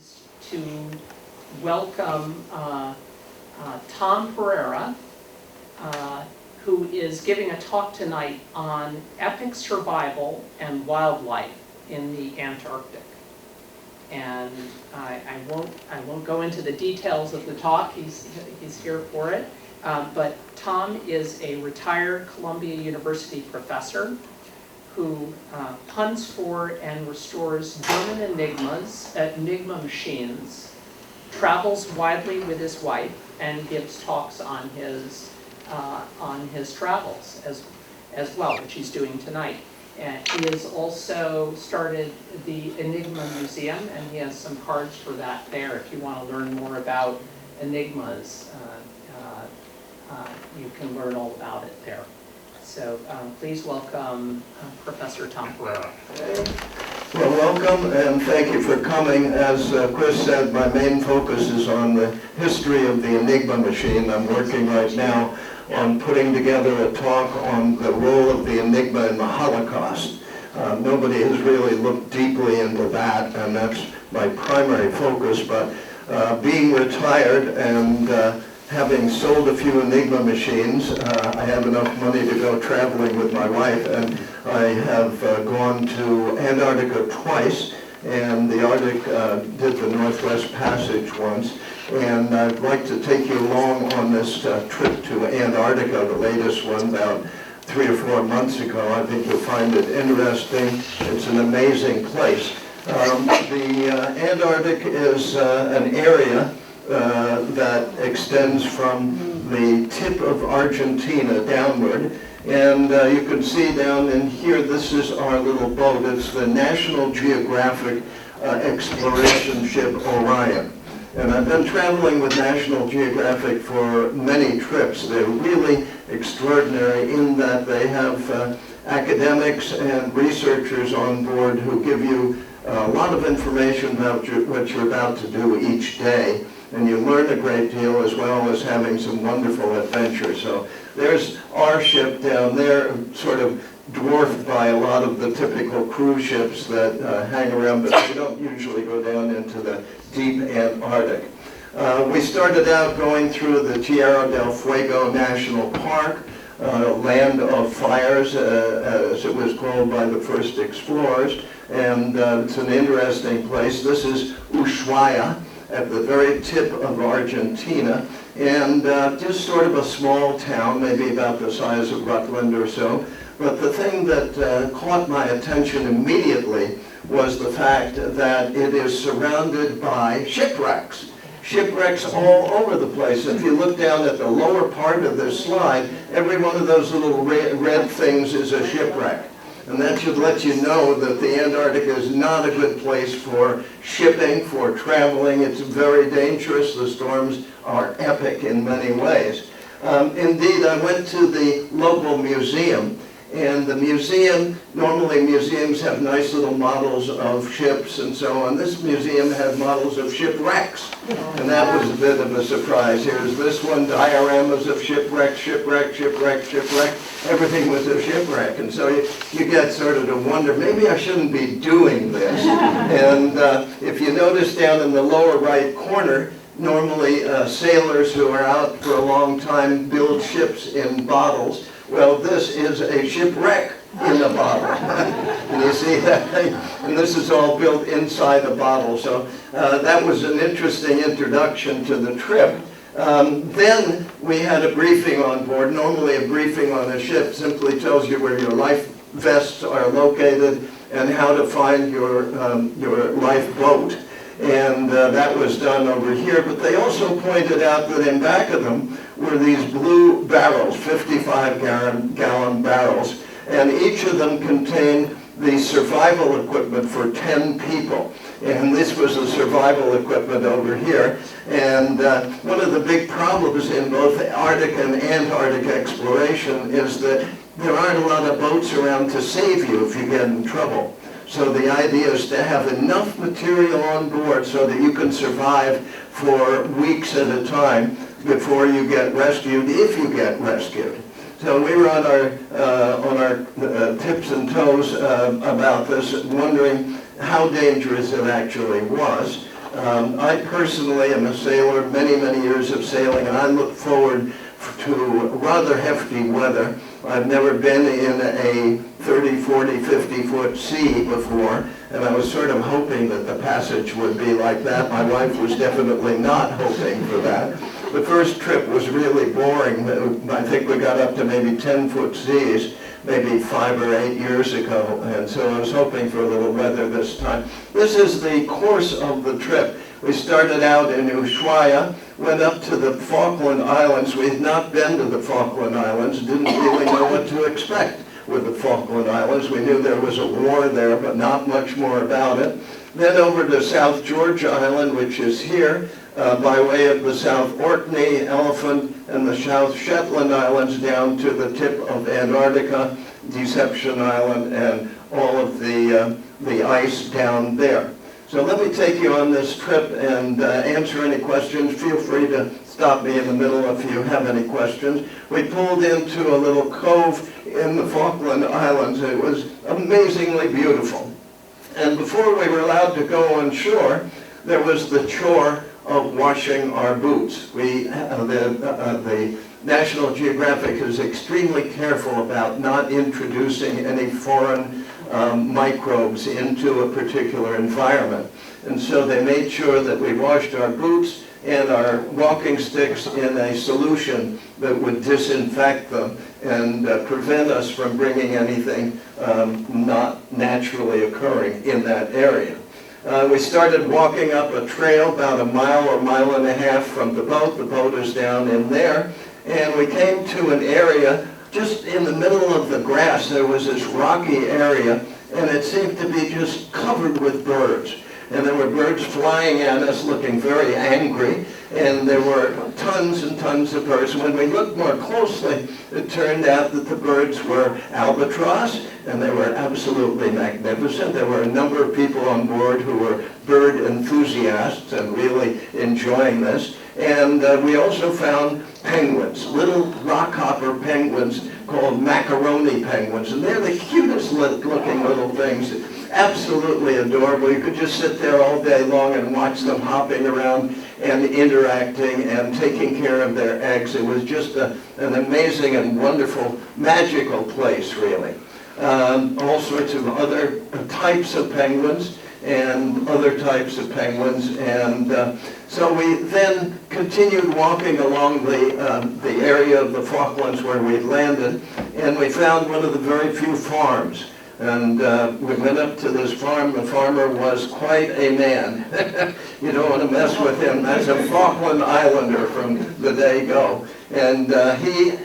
pleased to welcome Tom Perera, who is giving a talk tonight on epic survival and wildlife in the Antarctic. And I won't go into the details of the talk. He's here for it. But Tom is a retired Columbia University professor who hunts for and restores German Enigma machines, travels widely with his wife, and gives talks on his travels as well, which he's doing tonight. And he has also started the Enigma Museum, and he has some cards for that there if you want to learn more about enigmas. You can learn all about it there. So please welcome Professor Tom Perera. Well, welcome and thank you for coming. As Chris said, my main focus is on the history of the Enigma machine. I'm working right now on putting together a talk on the role of the Enigma in the Holocaust. Nobody has really looked deeply into that, and that's my primary focus. But being retired and having sold a few Enigma machines, I have enough money to go traveling with my wife, and I have gone to Antarctica twice, and the Arctic did the Northwest Passage once. And I'd like to take you along on this trip to Antarctica, the latest one, about 3 or 4 months ago. I think you'll find it interesting. It's an amazing place. The Antarctic is an area that extends from the tip of Argentina downward. And you can see down in here, this is our little boat. It's the National Geographic exploration ship Orion. And I've been traveling with National Geographic for many trips. They're really extraordinary in that they have academics and researchers on board who give you a lot of information about what you're about to do each day. And you learn a great deal, as well as having some wonderful adventures. So there's our ship down there, sort of dwarfed by a lot of the typical cruise ships that hang around, but we don't usually go down into the deep Antarctic. We started out going through the Tierra del Fuego National Park, Land of Fires, as it was called by the first explorers, and it's an interesting place. This is Ushuaia, at the very tip of Argentina, and just sort of a small town, maybe about the size of Rutland or so. But the thing that caught my attention immediately was the fact that it is surrounded by shipwrecks. Shipwrecks all over the place. If you look down at the lower part of this slide, every one of those little red things is a shipwreck. And that should let you know that the Antarctic is not a good place for shipping, for traveling. It's very dangerous. The storms are epic in many ways. Indeed, I went to the local museum. And the museum, normally museums have nice little models of ships and so on. This museum had models of shipwrecks. And that was a bit of a surprise. Here's this one, dioramas of shipwreck, shipwreck, shipwreck, shipwreck. Everything was a shipwreck. And so you get sort of to wonder, maybe I shouldn't be doing this. And if you notice down in the lower right corner, normally sailors who are out for a long time build ships in bottles. Well, this is a shipwreck in a bottle. And you see that thing? And this is all built inside a bottle. So that was an interesting introduction to the trip. Then we had a briefing on board. Normally a briefing on a ship simply tells you where your life vests are located and how to find your lifeboat. And that was done over here. But they also pointed out that in back of them were these blue barrels, 55-gallon barrels, and each of them contained the survival equipment for 10 people. And this was the survival equipment over here. And one of the big problems in both Arctic and Antarctic exploration is that there aren't a lot of boats around to save you if you get in trouble. So the idea is to have enough material on board so that you can survive for weeks at a time before you get rescued, if you get rescued. So we were on our tips and toes about this, wondering how dangerous it actually was. I personally am a sailor, many, many years of sailing, and I look forward to rather hefty weather. I've never been in a 30, 40, 50-foot sea before, and I was sort of hoping that the passage would be like that. My wife was definitely not hoping for that. The first trip was really boring. I think we got up to maybe 10-foot seas, maybe 5 or 8 years ago, and so I was hoping for a little weather this time. This is the course of the trip. We started out in Ushuaia, went up to the Falkland Islands. We had not been to the Falkland Islands, didn't really know what to expect with the Falkland Islands. We knew there was a war there, but not much more about it. Then over to South George Island, which is here, by way of the South Orkney, Elephant, and the South Shetland Islands down to the tip of Antarctica, Deception Island, and all of the ice down there. So let me take you on this trip and answer any questions. Feel free to stop me in the middle if you have any questions. We pulled into a little cove in the Falkland Islands. It was amazingly beautiful. And before we were allowed to go on shore, there was the chore of washing our boots. The National Geographic is extremely careful about not introducing any foreign microbes into a particular environment. And so they made sure that we washed our boots and our walking sticks in a solution that would disinfect them and prevent us from bringing anything not naturally occurring in that area. We started walking up a trail about a mile or mile and a half from the boat. The boat is down in there. And we came to an area just in the middle of the grass. There was this rocky area, and it seemed to be just covered with birds. And there were birds flying at us looking very angry, and there were tons and tons of birds. When we looked more closely, it turned out that the birds were albatross, and they were absolutely magnificent. There were a number of people on board who were bird enthusiasts and really enjoying this. And we also found penguins, little rockhopper penguins called macaroni penguins. And they're the cutest looking little things, absolutely adorable. You could just sit there all day long and watch them hopping around and interacting and taking care of their eggs. It was just an amazing and wonderful, magical place, really. All sorts of other types of penguins and other types of penguins, and so we then continued walking along the area of the Falklands where we landed, and we found one of the very few farms. And we went up to this farm. The farmer was quite a man. You don't want to mess with him. That's a Falkland Islander from the day go. And he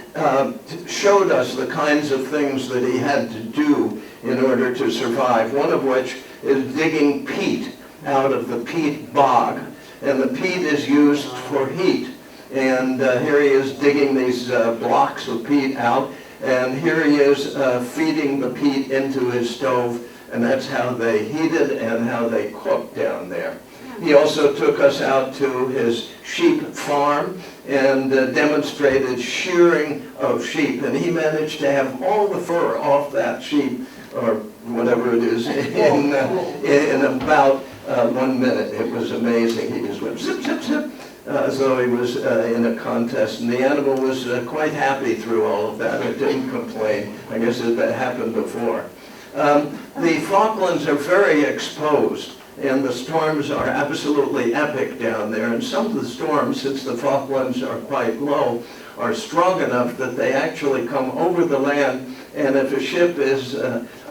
showed us the kinds of things that he had to do in order to survive, one of which is digging peat out of the peat bog. And the peat is used for heat. And here he is digging these blocks of peat out. And here he is feeding the peat into his stove, and that's how they heated and how they cooked down there. He also took us out to his sheep farm and demonstrated shearing of sheep, and he managed to have all the fur off that sheep, or whatever it is, in about 1 minute. It was amazing. He just went zip, zip, zip. As though he was in a contest, and the animal was quite happy through all of that. It didn't complain. I guess it happened before. The Falklands are very exposed, and the storms are absolutely epic down there. And some of the storms, since the Falklands are quite low, are strong enough that they actually come over the land, and if a ship is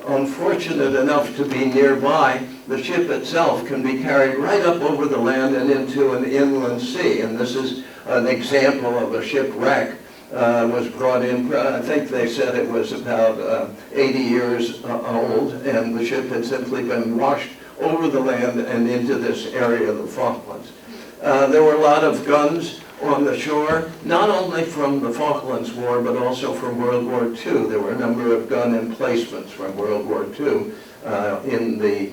unfortunate enough to be nearby, the ship itself can be carried right up over the land and into an inland sea. And this is an example of a shipwreck. Was brought in, I think they said it was about 80 years old, and the ship had simply been washed over the land and into this area of the Falklands. There were a lot of guns on the shore, not only from the Falklands War, but also from World War II. There were a number of gun emplacements from World War II in the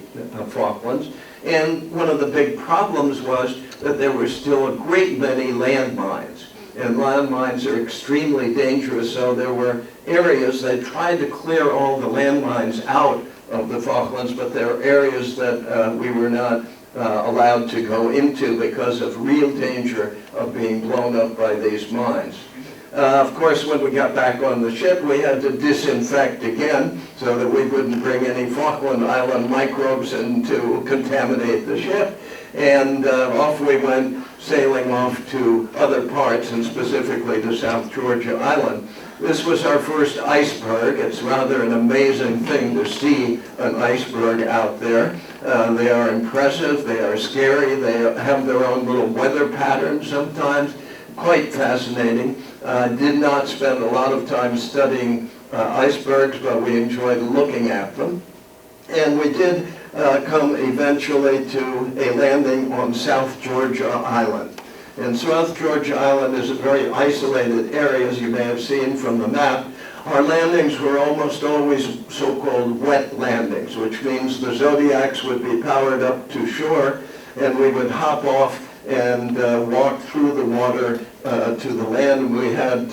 Falklands. And one of the big problems was that there were still a great many landmines. And landmines are extremely dangerous, so there were areas that tried to clear all the landmines out of the Falklands, but there are areas that we were not allowed to go into because of real danger of being blown up by these mines. Of course, when we got back on the ship, we had to disinfect again so that we wouldn't bring any Falkland Island microbes in to contaminate the ship. And off we went, sailing off to other parts, and specifically to South Georgia Island. This was our first iceberg. It's rather an amazing thing to see an iceberg out there. They are impressive, they are scary, they have their own little weather patterns sometimes. Quite fascinating. Did not spend a lot of time studying icebergs, but we enjoyed looking at them. And we did come eventually to a landing on South Georgia Island. And South Georgia Island is a very isolated area, as you may have seen from the map. Our landings were almost always so-called wet landings, which means the Zodiacs would be powered up to shore, and we would hop off and walk through the water to the land. We had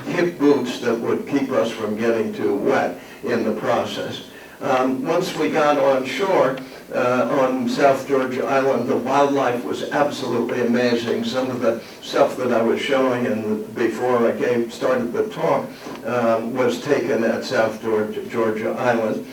hip boots that would keep us from getting too wet in the process. Once we got on shore on South Georgia Island, the wildlife was absolutely amazing. Some of the stuff that I was showing before I started the talk was taken at South Georgia Island.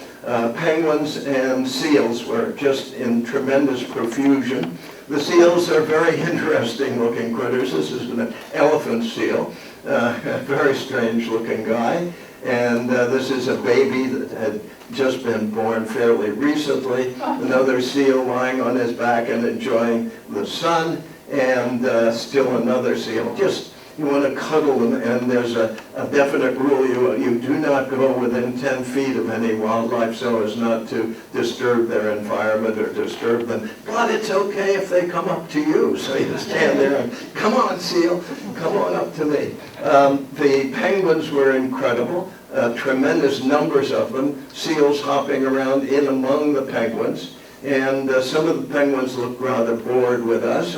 Penguins and seals were just in tremendous profusion. The seals are very interesting looking critters. This is an elephant seal, a very strange looking guy. And this is a baby that had just been born fairly recently. Another seal lying on his back and enjoying the sun, and still another seal. Just, you want to cuddle them, and there's a definite rule. You do not go within 10 feet of any wildlife so as not to disturb their environment or disturb them. But it's okay if they come up to you. So you stand there and, come on, seal, come on up to me. The penguins were incredible. Tremendous numbers of them, seals hopping around in among the penguins. And some of the penguins looked rather bored with us.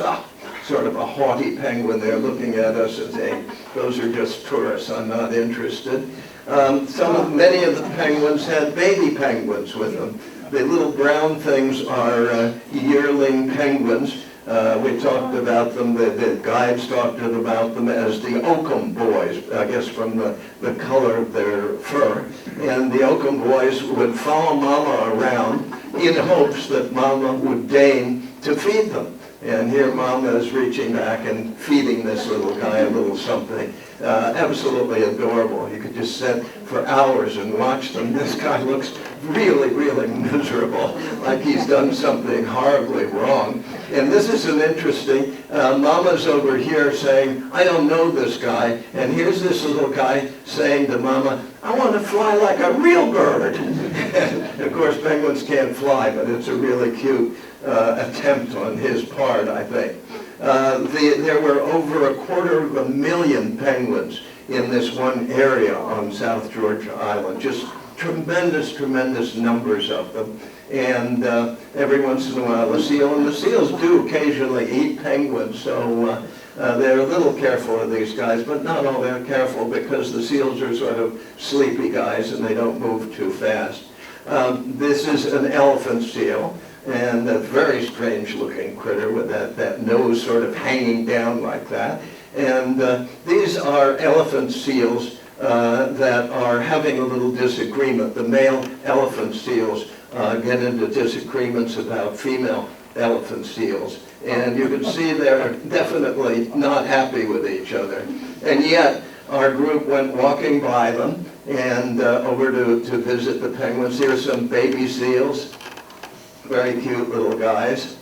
Sort of a haughty penguin there looking at us and saying, those are just tourists, I'm not interested. Many of the penguins had baby penguins with them. The little brown things are yearling penguins. We talked about them, the guides talked about them as the oakum boys, I guess from the color of their fur. And the oakum boys would follow Mama around in hopes that Mama would deign to feed them. And here Mama is reaching back and feeding this little guy a little something. Absolutely adorable. You could just sit for hours and watch them. This guy looks really, really miserable, like he's done something horribly wrong. And this is an interesting, Mama's over here saying, I don't know this guy. And here's this little guy saying to Mama, I want to fly like a real bird. And of course, penguins can't fly, but it's a really cute attempt on his part, I think. There were over 250,000 penguins in this one area on South Georgia Island. Just tremendous, tremendous numbers of them. And every once in a while a seal, and the seals do occasionally eat penguins, so they're a little careful of these guys, but not all that careful because the seals are sort of sleepy guys and they don't move too fast. This is an elephant seal, and a very strange looking critter with that nose sort of hanging down like that. And these are elephant seals that are having a little disagreement. The male elephant seals get into disagreements about female elephant seals. And you can see they're definitely not happy with each other. And yet, our group went walking by them and over to visit the penguins. Here's some baby seals. Very cute little guys.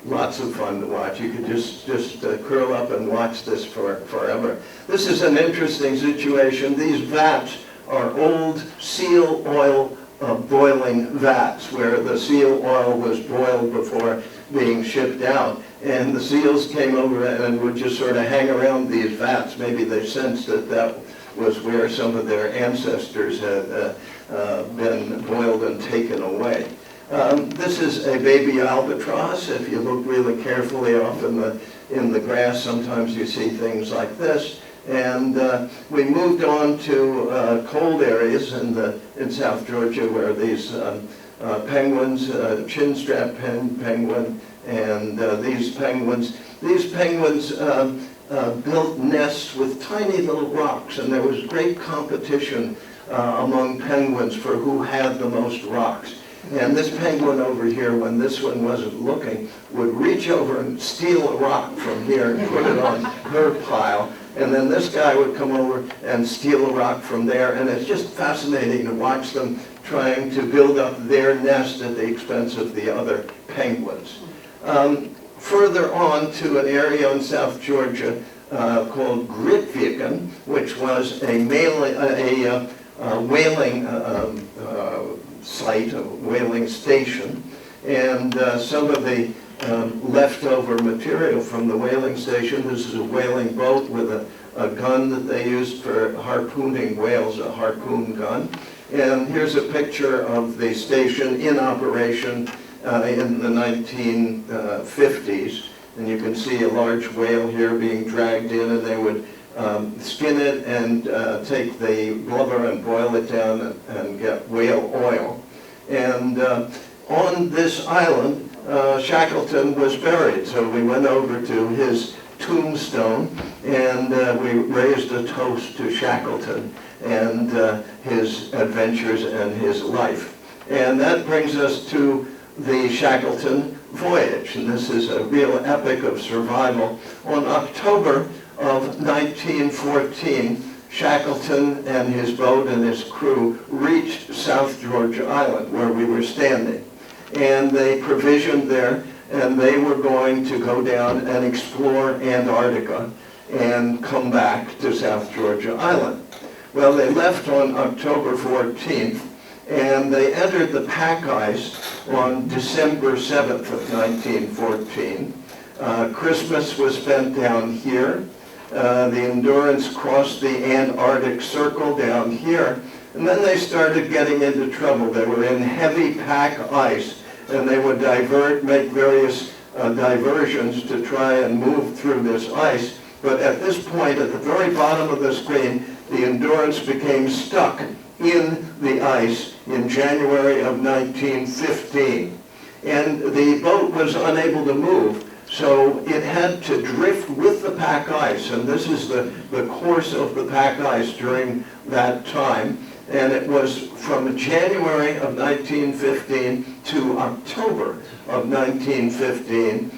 Lots of fun to watch. You could just curl up and watch this forever. This is an interesting situation. These vats are old seal oil boiling vats where the seal oil was boiled before being shipped out. And the seals came over and would just sort of hang around these vats. Maybe they sensed that was where some of their ancestors had been boiled and taken away. This is a baby albatross. If you look really carefully off in the grass, sometimes you see things like this. And we moved on to cold areas in South Georgia where these penguins, chinstrap penguin, and these penguins built nests with tiny little rocks, and there was great competition among penguins for who had the most rocks. And this penguin over here, when this one wasn't looking, would reach over and steal a rock from here and put it on her pile. And then this guy would come over and steal a rock from there. And it's just fascinating to watch them trying to build up their nest at the expense of the other penguins. Further on to an area in South Georgia called GRYTVIKEN, which was a whaling site, a whaling station, and some of the leftover material from the whaling station. This is a whaling boat with a gun that they used for harpooning whales, a harpoon gun. And here's a picture of the station in operation in the 1950s. And you can see a large whale here being dragged in, and they would skin it and take the blubber and boil it down and get whale oil. And on this island, Shackleton was buried, so we went over to his tombstone and we raised a toast to Shackleton and his adventures and his life. And that brings us to the Shackleton voyage, and this is a real epic of survival. On October of 1914, Shackleton and his boat and his crew reached South Georgia Island, where we were standing. And they provisioned there, and they were going to go down and explore Antarctica and come back to South Georgia Island. Well, they left on October 14th, and they entered the pack ice on December 7th of 1914. Christmas was spent down here. The Endurance crossed the Antarctic Circle down here, and then they started getting into trouble. They were in heavy pack ice, and they would make various diversions to try and move through this ice. But at this point, at the very bottom of the screen, the Endurance became stuck in the ice in January of 1915. And the boat was unable to move, so it had to drift with the pack ice, and this is the course of the pack ice during that time. And it was from January of 1915 to October of 1915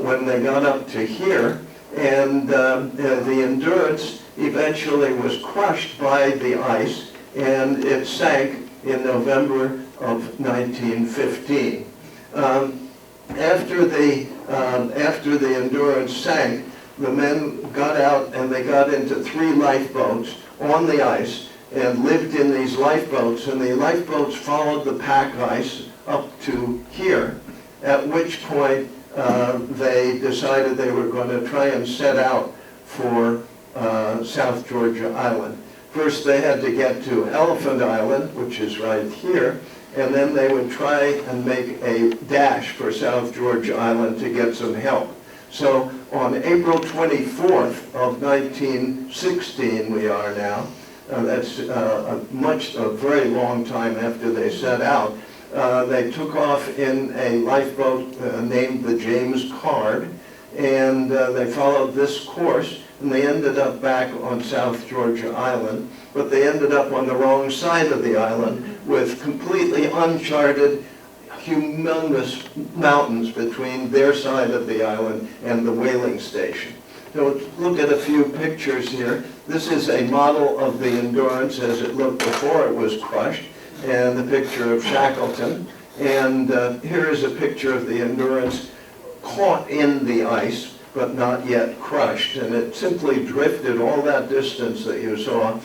when they got up to here, and the Endurance eventually was crushed by the ice, and it sank in November of 1915. After the Endurance sank, the men got out and they got into 3 lifeboats on the ice and lived in these lifeboats, and the lifeboats followed the pack ice up to here, at which point they decided they were going to try and set out for South Georgia Island. First they had to get to Elephant Island, which is right here, and then they would try and make a dash for South Georgia Island to get some help. So on April 24th of 1916 we are now, that's a very long time after they set out, they took off in a lifeboat named the James Card, and they followed this course, and they ended up back on South Georgia Island, but they ended up on the wrong side of the island with completely uncharted, humongous mountains between their side of the island and the whaling station. So let's look at a few pictures here. This is a model of the Endurance as it looked before it was crushed, and a picture of Shackleton. And here is a picture of the Endurance caught in the ice, but not yet crushed, and it simply drifted all that distance that you saw,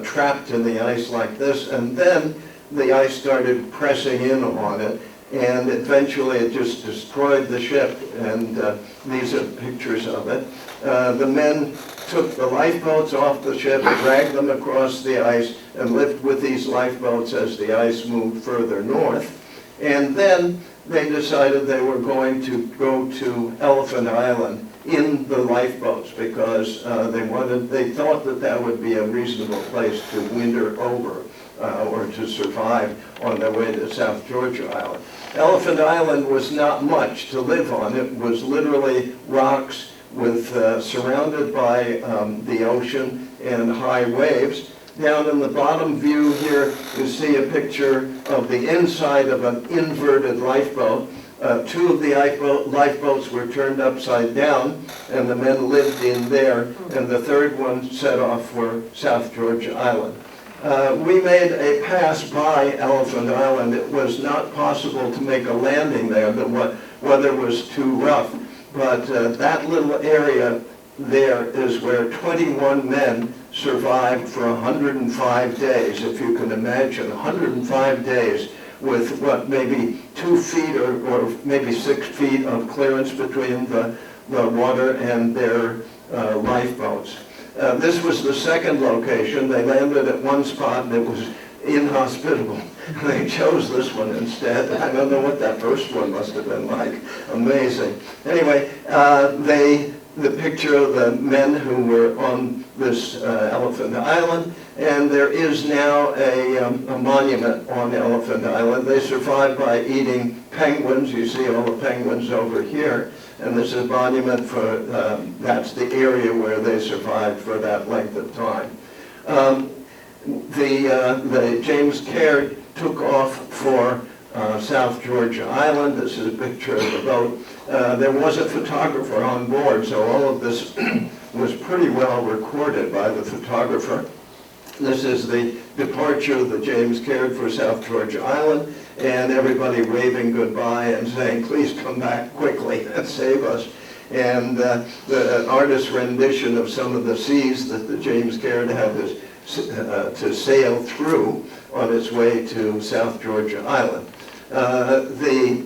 trapped in the ice like this, and then the ice started pressing in on it, and eventually it just destroyed the ship, and these are pictures of it. The men took the lifeboats off the ship, dragged them across the ice, and lived with these lifeboats as the ice moved further north. And then they decided they were going to go to Elephant Island in the lifeboats because they thought that that would be a reasonable place to winter over or to survive on their way to South Georgia Island. Elephant Island was not much to live on. It was literally rocks with surrounded by the ocean and high waves. Down in the bottom view here, you see a picture of the inside of an inverted lifeboat. Two of the lifeboats were turned upside down, and the men lived in there, and the third one set off for South Georgia Island. We made a pass by Elephant Island. It was not possible to make a landing there. The weather was too rough, but that little area there is where 21 men survived for 105 days, if you can imagine, 105 days with what, maybe 2 feet or maybe 6 feet of clearance between the water and their lifeboats. This was the second location. They landed at one spot and it was inhospitable. They chose this one instead. I don't know what that first one must have been like. Amazing. Anyway, the picture of the men who were on this Elephant Island, and there is now a monument on Elephant Island. They survived by eating penguins. You see all the penguins over here, and this is a monument for, that's the area where they survived for that length of time. The James Caird took off for South Georgia Island. This is a picture of the boat. There was a photographer on board, so all of this was pretty well recorded by the photographer. This is the departure of the James Caird for South Georgia Island, and everybody waving goodbye and saying, please come back quickly and save us. And the artist's rendition of some of the seas that the James Caird had to sail through on its way to South Georgia Island. The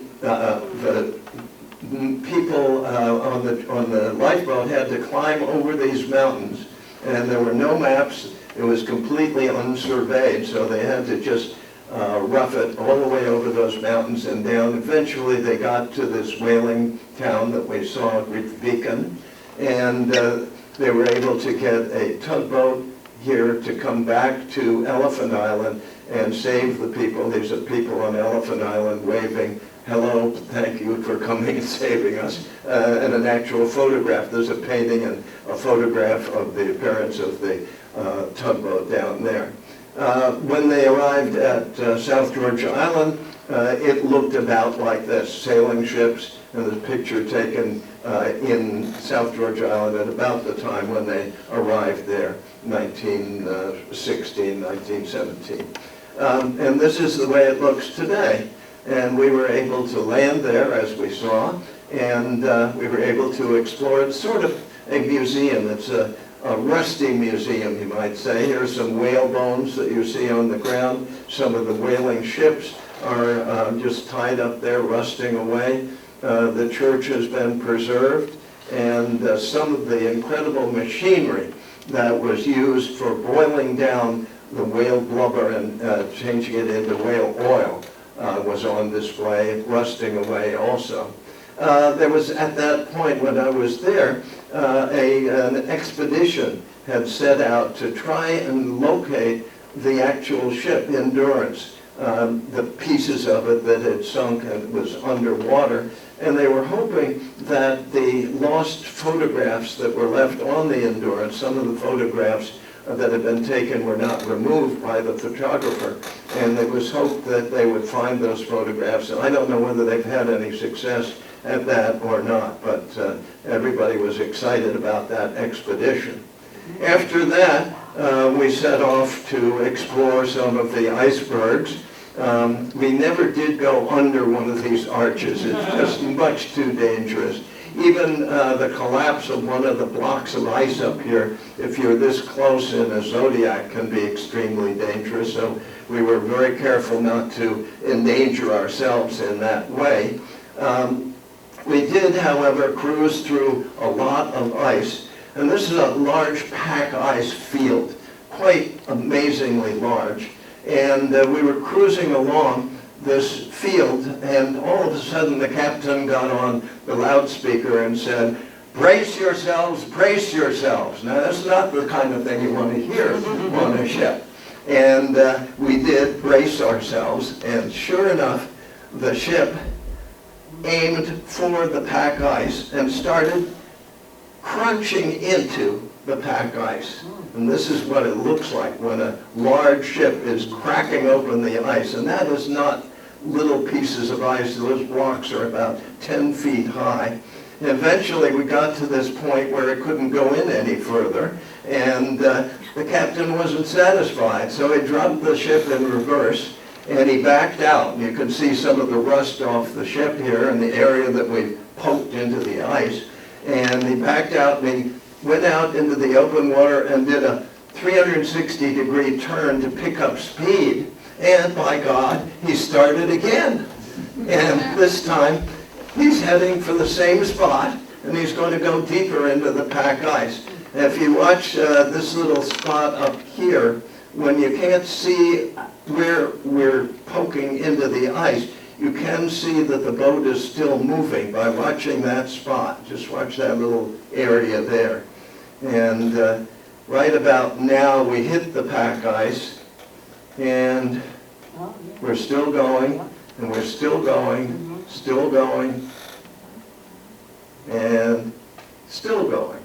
people on the lifeboat had to climb over these mountains, and there were no maps. It was completely unsurveyed, so they had to just rough it all the way over those mountains and down. Eventually they got to this whaling town that we saw, GRYTVIKEN, and they were able to get a tugboat here to come back to Elephant Island and save the people. These are people on Elephant Island waving, hello, thank you for coming and saving us, and an actual photograph. There's a painting and a photograph of the appearance of the tugboat down there. When they arrived at South Georgia Island, it looked about like this, sailing ships, and the picture taken in South Georgia Island at about the time when they arrived there, 1916, 1917. And this is the way it looks today. And we were able to land there, as we saw, and we were able to explore. It's sort of a museum. It's a rusty museum, you might say. Here's some whale bones that you see on the ground. Some of the whaling ships are just tied up there, rusting away. The church has been preserved, and some of the incredible machinery that was used for boiling down the whale blubber and changing it into whale oil was on display, rusting away also. There was, at that point when I was there, an expedition had set out to try and locate the actual ship, Endurance, the pieces of it that had sunk and was underwater, and they were hoping that the lost photographs that were left on the Endurance, some of the photographs that had been taken were not removed by the photographer, and it was hoped that they would find those photographs. And I don't know whether they've had any success at that or not, but everybody was excited about that expedition. After that, we set off to explore some of the icebergs. We never did go under one of these arches. It's just much too dangerous. Even the collapse of one of the blocks of ice up here, if you're this close in a zodiac, can be extremely dangerous. So we were very careful not to endanger ourselves in that way. We did, however, cruise through a lot of ice. And this is a large pack ice field, quite amazingly large. And we were cruising along this field, and all of a sudden the captain got on the loudspeaker and said, brace yourselves, brace yourselves. Now, that's not the kind of thing you want to hear on a ship. And we did brace ourselves, and sure enough, the ship aimed for the pack ice and started crunching into the pack ice. And this is what it looks like when a large ship is cracking open the ice. And that is not little pieces of ice. Those blocks are about 10 feet high. And eventually we got to this point where it couldn't go in any further. And the captain wasn't satisfied. So he dropped the ship in reverse and he backed out. And you can see some of the rust off the ship here in the area that we poked into the ice. And he backed out and he went out into the open water and did a 360-degree turn to pick up speed. And by God, he started again. And this time, he's heading for the same spot, and he's going to go deeper into the pack ice. And if you watch this little spot up here, when you can't see where we're poking into the ice, you can see that the boat is still moving by watching that spot. Just watch that little area there. And right about now, we hit the pack ice, and we're still going, and we're still going, still going, and still going.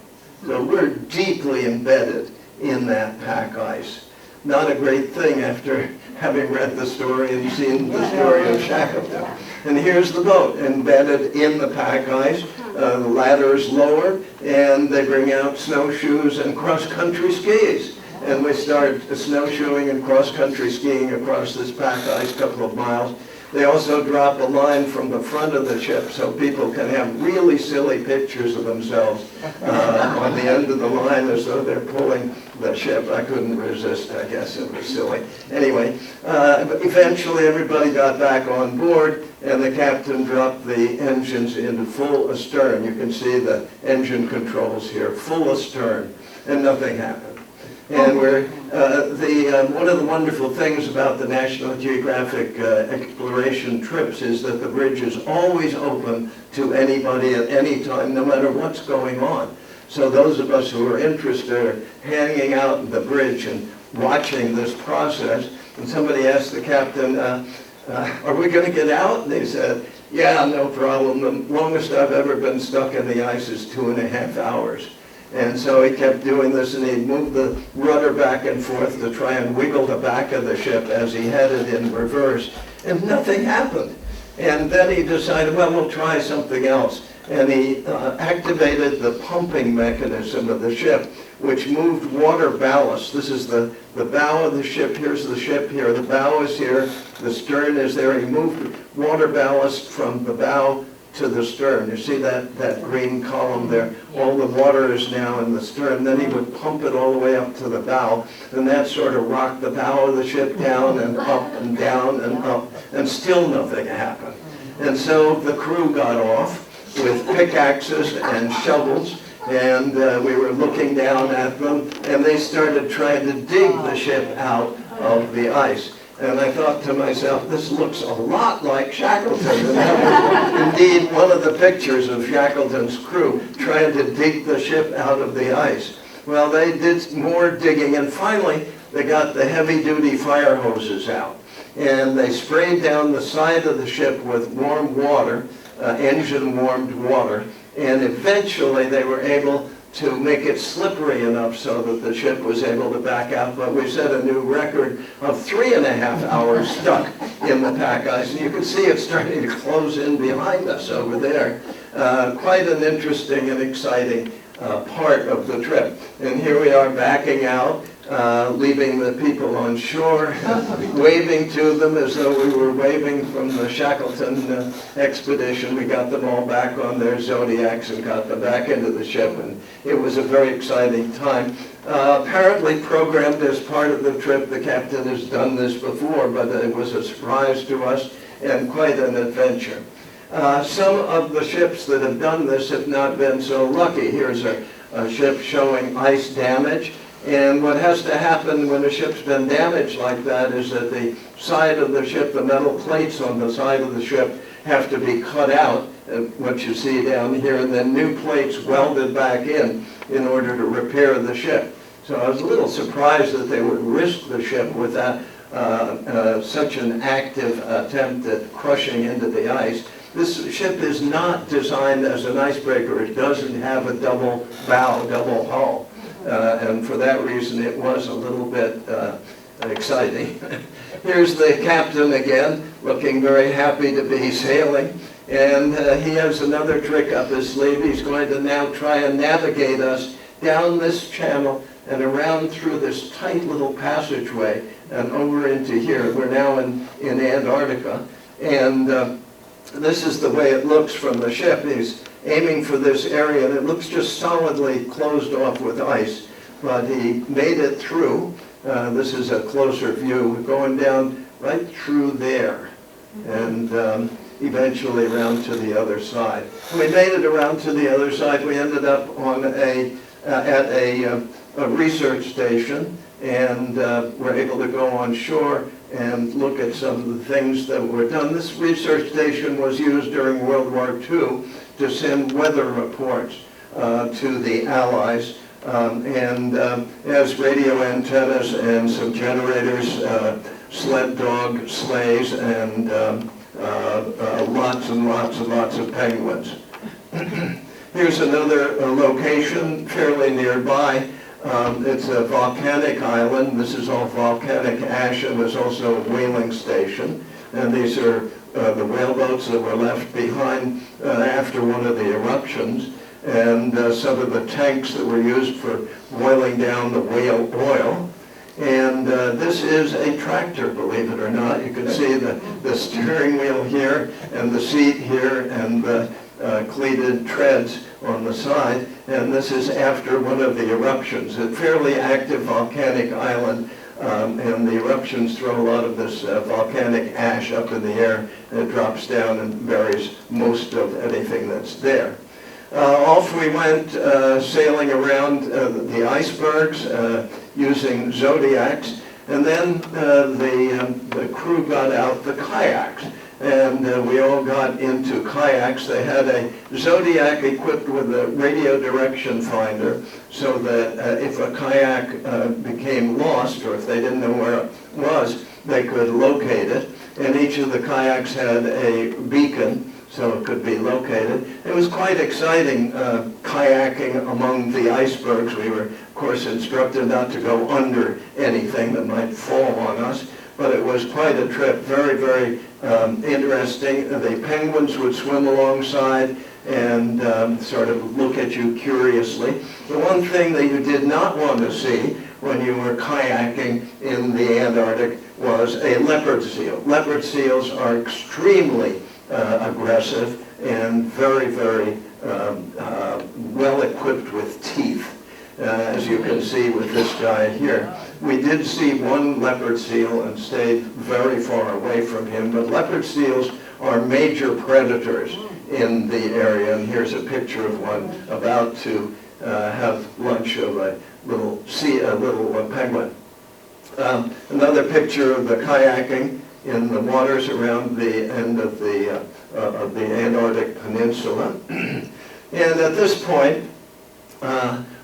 So we're deeply embedded in that pack ice. Not a great thing after having read the story and seen the story of Shackleton. And here's the boat embedded in the pack ice. The ladder is lowered, and they bring out snowshoes and cross-country skis. And we start snowshoeing and cross-country skiing across this pack ice a couple of miles. They also drop a line from the front of the ship so people can have really silly pictures of themselves on the end of the line as though they're pulling the ship. I couldn't resist, I guess it was silly. Anyway, eventually everybody got back on board and the captain dropped the engines into full astern. You can see the engine controls here, full astern, and nothing happened. And we're, one of the wonderful things about the National Geographic exploration trips is that the bridge is always open to anybody at any time, no matter what's going on. So those of us who are interested are hanging out at the bridge and watching this process. And somebody asked the captain, are we going to get out? And he said, yeah, no problem. The longest I've ever been stuck in the ice is 2.5 hours. And so he kept doing this, and he'd move the rudder back and forth to try and wiggle the back of the ship as he headed in reverse, and nothing happened. And then he decided, well, we'll try something else. And he activated the pumping mechanism of the ship, which moved water ballast. This is the bow of the ship. Here's the ship here. The bow is here. The stern is there. He moved water ballast from the bow to the stern. You see that green column there? All the water is now in the stern. Then he would pump it all the way up to the bow, and that sort of rocked the bow of the ship down and up and down and up, and still nothing happened. And so the crew got off with pickaxes and shovels, and we were looking down at them, and they started trying to dig the ship out of the ice. And I thought to myself, this looks a lot like Shackleton. And that was indeed one of the pictures of Shackleton's crew trying to dig the ship out of the ice. Well, they did more digging, and finally they got the heavy-duty fire hoses out. And they sprayed down the side of the ship with warm water, engine-warmed water, and eventually they were able to make it slippery enough so that the ship was able to back out. But we set a new record of 3.5 hours stuck in the pack ice. And you can see it starting to close in behind us over there. Quite an interesting and exciting part of the trip. And here we are backing out, leaving the people on shore, waving to them as though we were waving from the Shackleton expedition. We got them all back on their Zodiacs and got them back into the ship, and it was a very exciting time. Apparently programmed as part of the trip, the captain has done this before, but it was a surprise to us and quite an adventure. Some of the ships that have done this have not been so lucky. Here's a ship showing ice damage. And what has to happen when a ship's been damaged like that is that the side of the ship, the metal plates on the side of the ship, have to be cut out what you see down here, and then new plates welded back in order to repair the ship. So I was a little surprised that they would risk the ship with that, such an active attempt at crushing into the ice. This ship is not designed as an icebreaker. It doesn't have a double bow, double hull. And for that reason, it was a little bit exciting. Here's the captain again, looking very happy to be sailing. And he has another trick up his sleeve. He's going to now try and navigate us down this channel and around through this tight little passageway and over into here. We're now in Antarctica. And this is the way it looks from the ship. He's aiming for this area, and it looks just solidly closed off with ice. But he made it through. This is a closer view. We're going down right through there, and eventually around to the other side. When we made it around to the other side, we ended up on at a research station, and were able to go on shore and look at some of the things that were done. This research station was used during World War II to send weather reports to the Allies, and as radio antennas and some generators, sled dog sleighs, and lots and lots of penguins. Here's another location fairly nearby. It's a volcanic island. This is all volcanic ash, and there's also a whaling station. And these are the whaleboats that were left behind after one of the eruptions, and some of the tanks that were used for boiling down the whale oil. And this is a tractor, believe it or not. You can see the steering wheel here, and the seat here, and the cleated treads on the side. And this is after one of the eruptions. A fairly active volcanic island, and the eruptions throw a lot of this volcanic ash up in the air, and it drops down and buries most of anything that's there. Off we went sailing around the icebergs using zodiacs, and then the crew got out the kayaks, and we all got into kayaks. They had a zodiac equipped with a radio direction finder, so that if a kayak became lost, or if they didn't know where it was, they could locate it. And each of the kayaks had a beacon, so it could be located. It was quite exciting kayaking among the icebergs. We were, of course, instructed not to go under anything that might fall on us, but it was quite a trip, very, very interesting. The penguins would swim alongside and sort of look at you curiously. The one thing that you did not want to see when you were kayaking in the Antarctic was a leopard seal. Leopard seals are extremely aggressive and very, very well equipped with teeth, as you can see with this guy here. We did see one leopard seal and stayed very far away from him, but leopard seals are major predators in the area, and here's a picture of one about to have lunch of a little penguin. Another picture of the kayaking in the waters around the end of the Antarctic Peninsula. And at this point,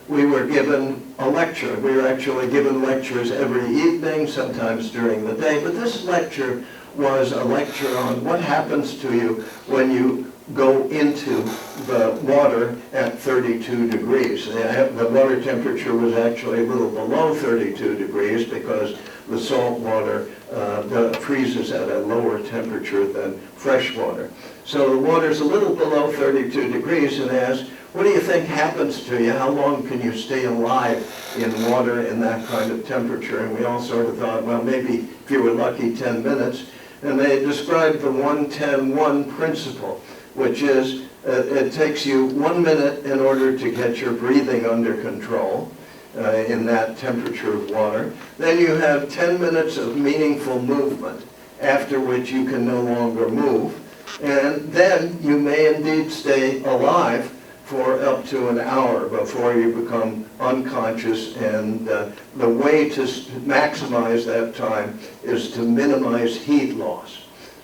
we were given a lecture. We were actually given lectures every evening, sometimes during the day, but this lecture was a lecture on what happens to you when you go into the water at 32 degrees. The water temperature was actually a little below 32 degrees because the salt water freezes at a lower temperature than fresh water. So the water's a little below 32 degrees, and asked, what do you think happens to you? How long can you stay alive in water in that kind of temperature? And we all sort of thought, well, maybe if you were lucky, 10 minutes. And they described the 1-10-1 principle, which is it takes you 1 minute in order to get your breathing under control in that temperature of water. Then you have 10 minutes of meaningful movement, after which you can no longer move. And then you may indeed stay alive for up to an hour before you become unconscious, and the way to maximize that time is to minimize heat loss.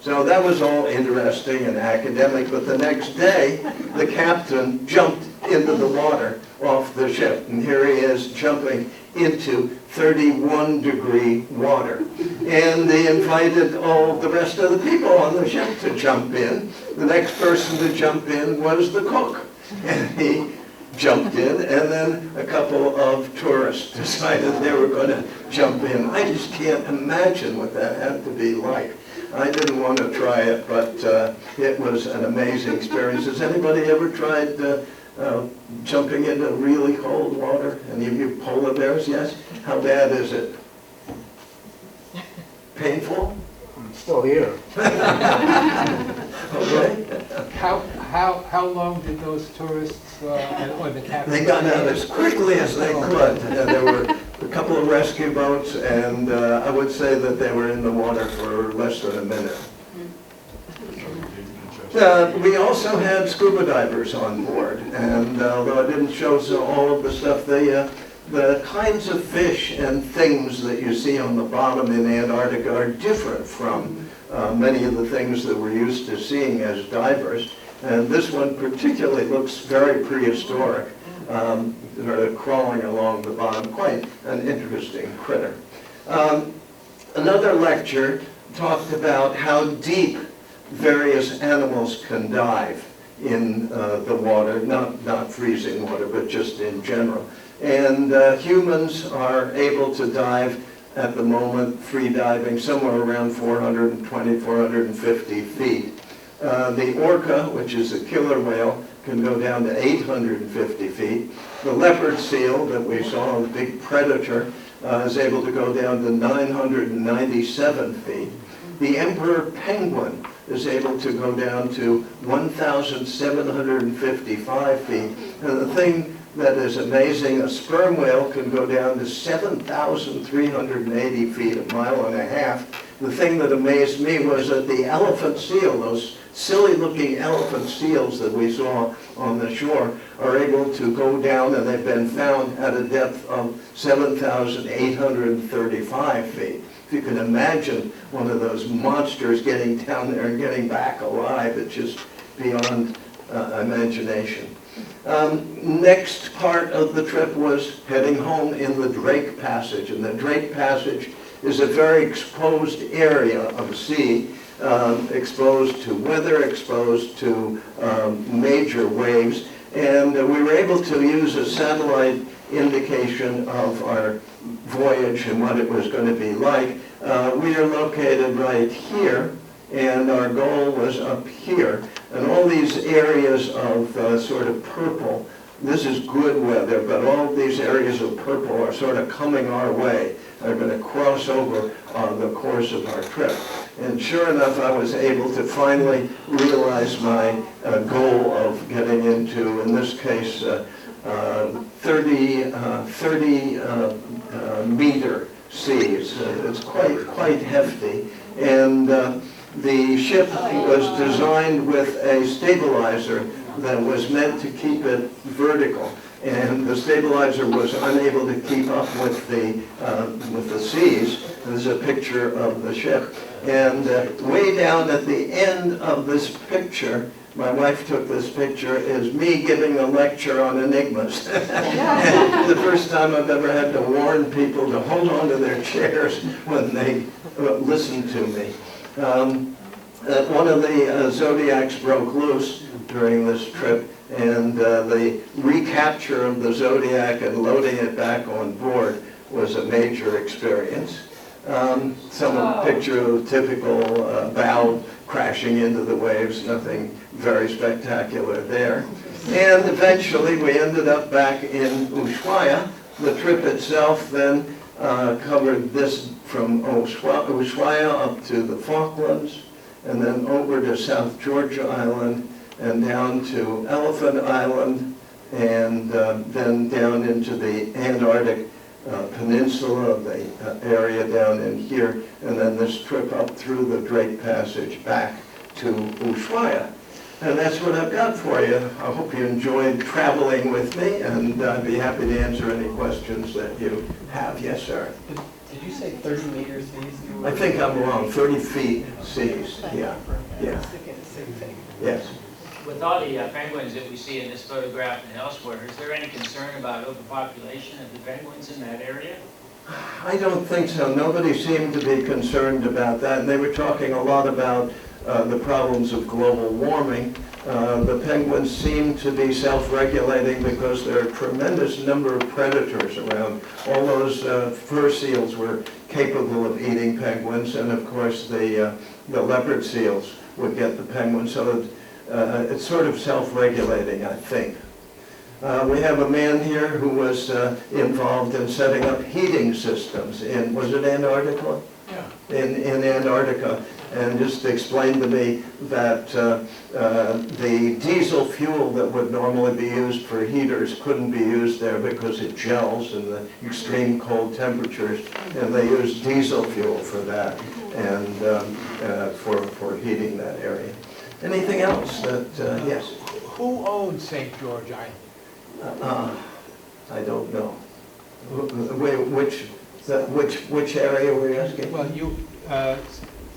So that was all interesting and academic, but the next day, the captain jumped into the water off the ship, and here he is jumping into 31-degree water. And they invited all the rest of the people on the ship to jump in. The next person to jump in was the cook, and he jumped in, and then a couple of tourists decided they were going to jump in. I just can't imagine what that had to be like. I didn't want to try it, but it was an amazing experience. Has anybody ever tried jumping into really cold water? Any of you polar bears? Yes? How bad is it? Painful? I'm still here. Okay. How long did those tourists or the captain? They got out as quickly as they could. There were a couple of rescue boats, and I would say that they were in the water for less than a minute. We also had scuba divers on board, and although I didn't show all of the stuff, the kinds of fish and things that you see on the bottom in Antarctica are different from many of the things that we're used to seeing as divers. And this one particularly looks very prehistoric, sort of crawling along the bottom, quite an interesting critter. Another lecture talked about how deep various animals can dive in the water, not freezing water, but just in general. And humans are able to dive at the moment, free diving, somewhere around 420, 450 feet. The orca, which is a killer whale, can go down to 850 feet. The leopard seal that we saw, the big predator, is able to go down to 997 feet. The emperor penguin is able to go down to 1,755 feet. And the thing that is amazing, a sperm whale can go down to 7,380 feet, a mile and a half. The thing that amazed me was that the elephant seal, those silly-looking elephant seals that we saw on the shore, are able to go down, and they've been found at a depth of 7,835 feet. If you can imagine one of those monsters getting down there and getting back alive, it's just beyond imagination. Next part of the trip was heading home in the Drake Passage, and the Drake Passage is a very exposed area of sea, exposed to weather, exposed to major waves, and we were able to use a satellite indication of our voyage and what it was going to be like. We are located right here, and our goal was up here. And all these areas of sort of purple, this is good weather, but all these areas of purple are sort of coming our way. They're going to cross over on the course of our trip. And sure enough, I was able to finally realize my goal of getting into, in this case, 30 meter seas. It's quite hefty. And the ship was designed with a stabilizer that was meant to keep it vertical, and the stabilizer was unable to keep up with the seas. There's a picture of the ship, and way down at the end of this picture, my wife took this picture, is me giving a lecture on enigmas. The first time I've ever had to warn people to hold on to their chairs when they listen to me. One of the Zodiacs broke loose during this trip, and the recapture of the Zodiac and loading it back on board was a major experience. Some picture of typical bow crashing into the waves, nothing very spectacular there. And eventually we ended up back in Ushuaia. The trip itself then covered this from Ushuaia up to the Falklands, and then over to South Georgia Island, and down to Elephant Island, and then down into the Antarctic Peninsula, the area down in here, and then this trip up through the Drake Passage back to Ushuaia. And that's what I've got for you. I hope you enjoyed traveling with me, and I'd be happy to answer any questions that you have. Yes, sir. Did you say 30 meters seas? I think I'm wrong, 30 feet seas, yeah, yeah, yes. With all the penguins that we see in this photograph and elsewhere, is there any concern about overpopulation of the penguins in that area? I don't think so. Nobody seemed to be concerned about that, and they were talking a lot about the problems of global warming. The penguins seem to be self-regulating because there are a tremendous number of predators around. All those fur seals were capable of eating penguins, and of course the leopard seals would get the penguins, so it's sort of self-regulating, I think. We have a man here who was involved in setting up heating systems in, was it Antarctica? Yeah. In Antarctica, and just explained to me that the diesel fuel that would normally be used for heaters couldn't be used there because it gels in the extreme cold temperatures, and they used diesel fuel for that and for heating that area. Anything else that, yes? Who owns St. George Island? I don't know. Which area were you asking? Well, you,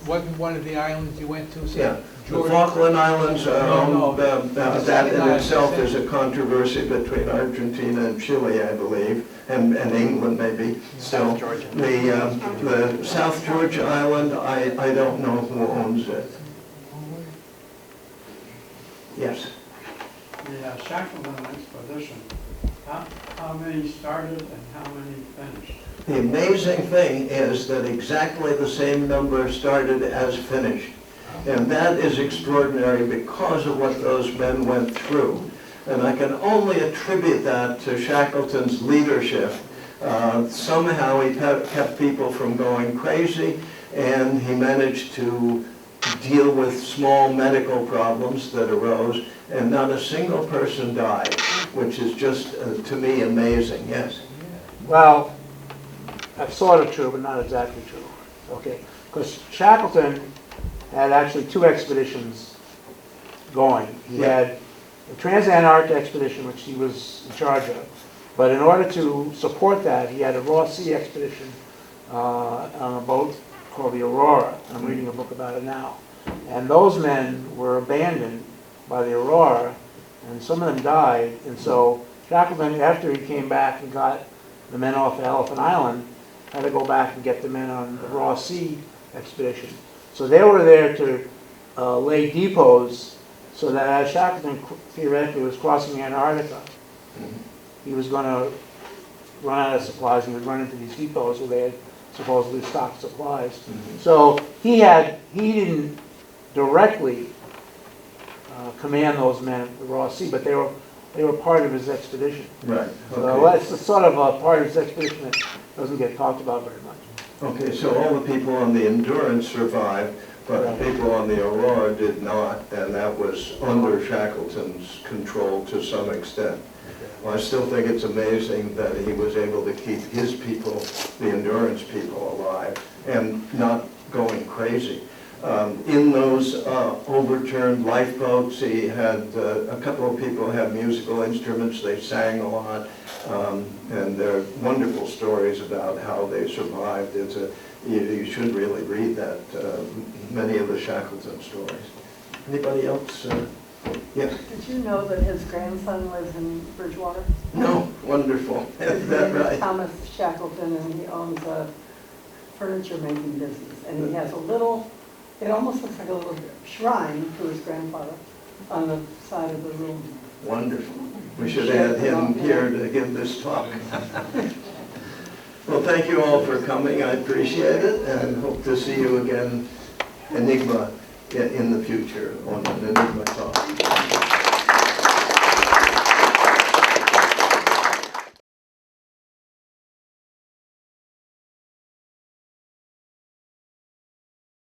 wasn't one of the islands you went to? Yeah, the George? Falkland Islands are No, owned, no. that in itself is a controversy between Argentina and Chile, I believe, and England maybe. South Georgia. The South Georgia Island, I don't know who owns it. Yes. The Shackleton expedition, how many started and how many finished? The amazing thing is that exactly the same number started as finished. And that is extraordinary because of what those men went through. And I can only attribute that to Shackleton's leadership. Somehow he kept people from going crazy, and he managed to deal with small medical problems that arose, and not a single person died, which is just, to me, amazing. Yes? Well, that's sort of true, but not exactly true. Okay, because Shackleton had actually two expeditions going. He had the Trans-Antarctic expedition, which he was in charge of, but in order to support that, he had a Ross Sea expedition on a boat called the Aurora. I'm reading a book about it now. And those men were abandoned by the Aurora, and some of them died. And so Shackleton, after he came back and got the men off Elephant Island, had to go back and get the men on the Ross Sea expedition. So they were there to lay depots so that as Shackleton theoretically was crossing Antarctica, he was going to run out of supplies and he would run into these depots where they had supposedly stocked supplies. So he didn't directly command those men at the Ross Sea, but they were part of his expedition. Right. So it's sort of a part of his expedition that doesn't get talked about very much. Okay, so all the people on the Endurance survived, but the people on the Aurora did not, and that was under Shackleton's control to some extent. Well, I still think it's amazing that he was able to keep his people, the Endurance people, alive and not going crazy. In those overturned lifeboats, he had a couple of people had musical instruments. They sang a lot, and there are wonderful stories about how they survived. You should really read that. Many of the Shackleton stories. Anybody else? Yes. Did you know that his grandson lives in Bridgewater? No. Wonderful. Is that right? Thomas Shackleton, and he owns a furniture making business, and he has a little. It almost looks like a little shrine to his grandfather on the side of the room. Wonderful. We should add him here to give this talk. Well, thank you all for coming. I appreciate it, and hope to see you again, Enigma, in the future on an Enigma talk.